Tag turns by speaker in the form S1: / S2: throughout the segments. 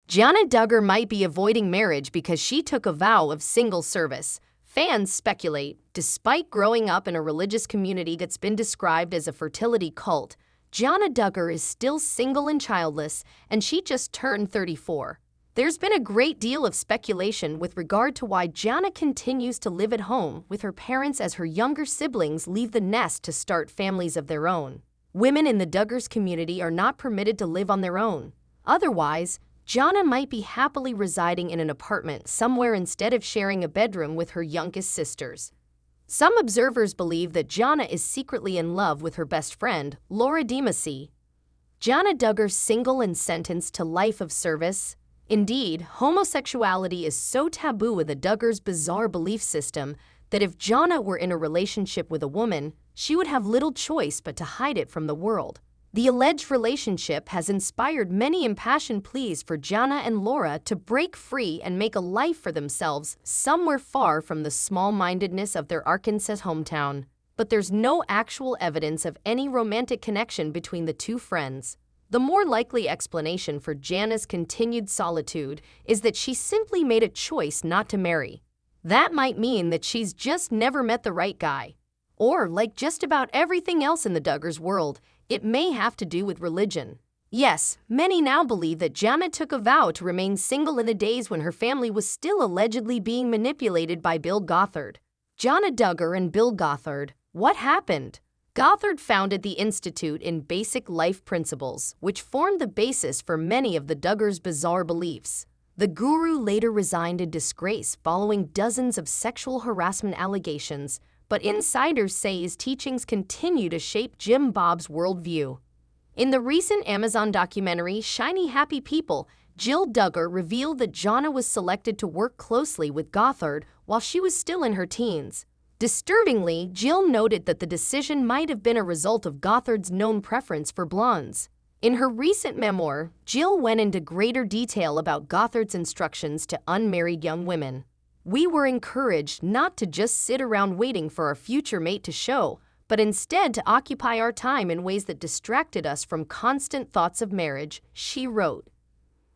S1: Jana Duggar might be avoiding marriage because she took a vow of single service. Fans speculate, despite growing up in a religious community that's been described as a fertility cult, Jana Duggar is still single and childless, and she just turned 34. There's been a great deal of speculation with regard to why Jana continues to live at home with her parents as her younger siblings leave the nest to start families of their own. Women in the Duggars community are not permitted to live on their own. Otherwise, Jana might be happily residing in an apartment somewhere instead of sharing a bedroom with her youngest sisters. Some observers believe that Jana is secretly in love with her best friend, Laura Demasi. Jana Duggar single and sentenced to life of service. Indeed, homosexuality is so taboo in the Duggars' bizarre belief system that if Jana were in a relationship with a woman, she would have little choice but to hide it from the world. The alleged relationship has inspired many impassioned pleas for Jana and Laura to break free and make a life for themselves somewhere far from the small-mindedness of their Arkansas hometown. But there's no actual evidence of any romantic connection between the two friends. The more likely explanation for Jana's continued solitude is that she simply made a choice not to marry. That might mean that she's just never met the right guy. Or, like just about everything else in the Duggars world, it may have to do with religion. Yes, many now believe that Jana took a vow to remain single in the days when her family was still allegedly being manipulated by Bill Gothard. Jana Duggar and Bill Gothard. What happened? Gothard founded the Institute in Basic Life Principles, which formed the basis for many of the Duggars' bizarre beliefs. The guru later resigned in disgrace following dozens of sexual harassment allegations, but insiders say his teachings continue to shape Jim Bob's worldview. In the recent Amazon documentary Shiny Happy People, Jill Duggar revealed that Jana was selected to work closely with Gothard while she was still in her teens. Disturbingly, Jill noted that the decision might have been a result of Gothard's known preference for blondes. In her recent memoir, Jill went into greater detail about Gothard's instructions to unmarried young women. We were encouraged not to just sit around waiting for our future mate to show, but instead to occupy our time in ways that distracted us from constant thoughts of marriage, she wrote.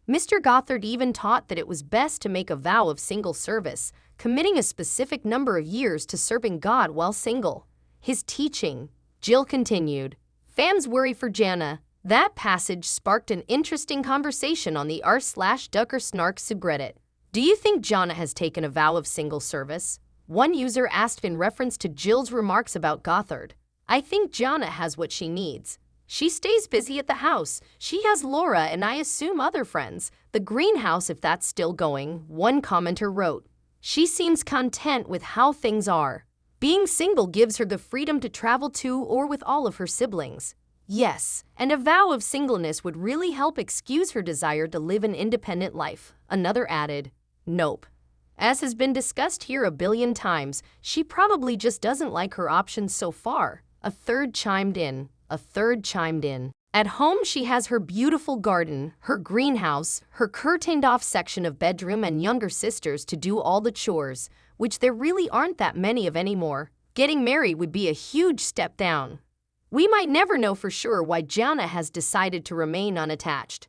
S1: Mr. Gothard even taught that it was best to make a vow of single service, committing a specific number of years to serving God while single. His teaching, Jill continued. Fans worry for Jana. That passage sparked an interesting conversation on the r/Duggar Snark subreddit. Do you think Jana has taken a vow of single service? One user asked in reference to Jill's remarks about Gothard. I think Jana has what she needs. She stays busy at the house. She has Laura and I assume other friends. The greenhouse if that's still going, one commenter wrote. She seems content with how things are. Being single gives her the freedom to travel to or with all of her siblings. Yes, and a vow of singleness would really help excuse her desire to live an independent life, another added. Nope. As has been discussed here a billion times, she probably just doesn't like her options so far. A third chimed in. At home, she has her beautiful garden, her greenhouse, her curtained-off section of bedroom and younger sisters to do all the chores, which there really aren't that many of anymore. Getting married would be a huge step down. We might never know for sure why Jana has decided to remain unattached.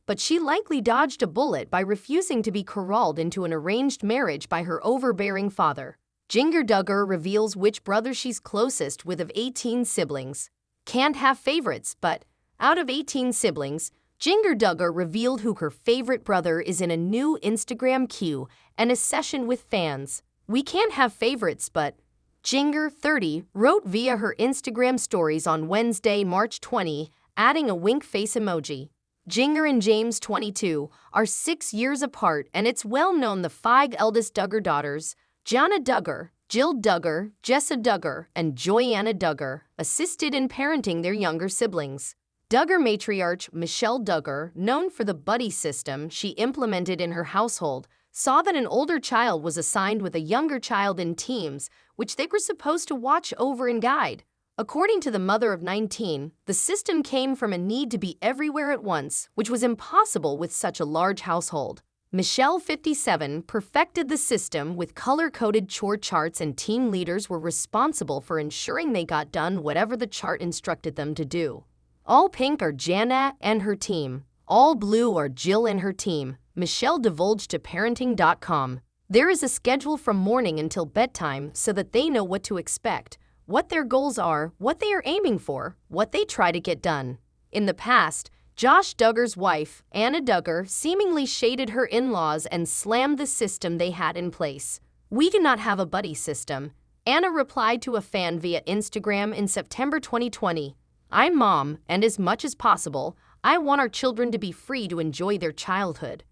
S1: But she likely dodged a bullet by refusing to be corralled into an arranged marriage by her overbearing father. Jana Duggar reveals which brother she's closest with of 18 siblings. Can't have favorites, but out of 18 siblings, Jana Duggar revealed who her favorite brother is in a new Instagram queue and a session with fans. We can't have favorites, but Jana, 30, wrote via her Instagram stories on Wednesday, March 20, adding a wink face emoji. Jana and James, 22, are 6 years apart, and it's well known the 5 eldest Duggar daughters, Jana Duggar, Jill Duggar, Jessa Duggar, and Joanna Duggar, assisted in parenting their younger siblings. Duggar matriarch Michelle Duggar, known for the buddy system she implemented in her household, saw that an older child was assigned with a younger child in teams, which they were supposed to watch over and guide. According to the mother of 19, the system came from a need to be everywhere at once, which was impossible with such a large household. Michelle, 57, perfected the system with color-coded chore charts, and team leaders were responsible for ensuring they got done whatever the chart instructed them to do. All pink are Jana and her team. All blue are Jill and her team. Michelle divulged to parenting.com. There is a schedule from morning until bedtime so that they know what to expect, what their goals are, what they are aiming for, what they try to get done. In the past, Josh Duggar's wife, Jana Duggar, seemingly shaded her in-laws and slammed the system they had in place. "We do not have a buddy system," Jana replied to a fan via Instagram in September 2020. "I'm mom, and as much as possible, I want our children to be free to enjoy their childhood."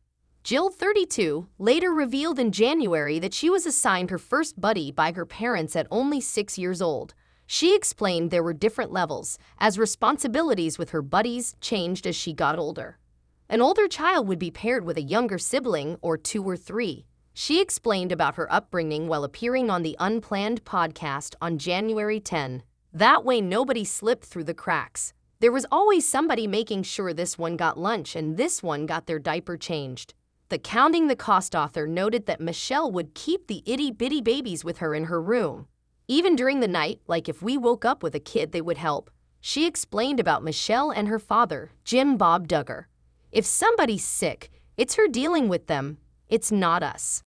S1: Jill, 32, later revealed in January that she was assigned her first buddy by her parents at only 6 years old. She explained there were different levels, as responsibilities with her buddies changed as she got older. An older child would be paired with a younger sibling or 2 or 3. She explained about her upbringing while appearing on the Unplanned podcast on January 10. "That way nobody slipped through the cracks. There was always somebody making sure this one got lunch and this one got their diaper changed." The Counting the Cost author noted that Michelle would keep the itty-bitty babies with her in her room. Even during the night, like if we woke up with a kid, they would help. She explained about Michelle and her father, Jim Bob Duggar. "If somebody's sick, it's her dealing with them. It's not us."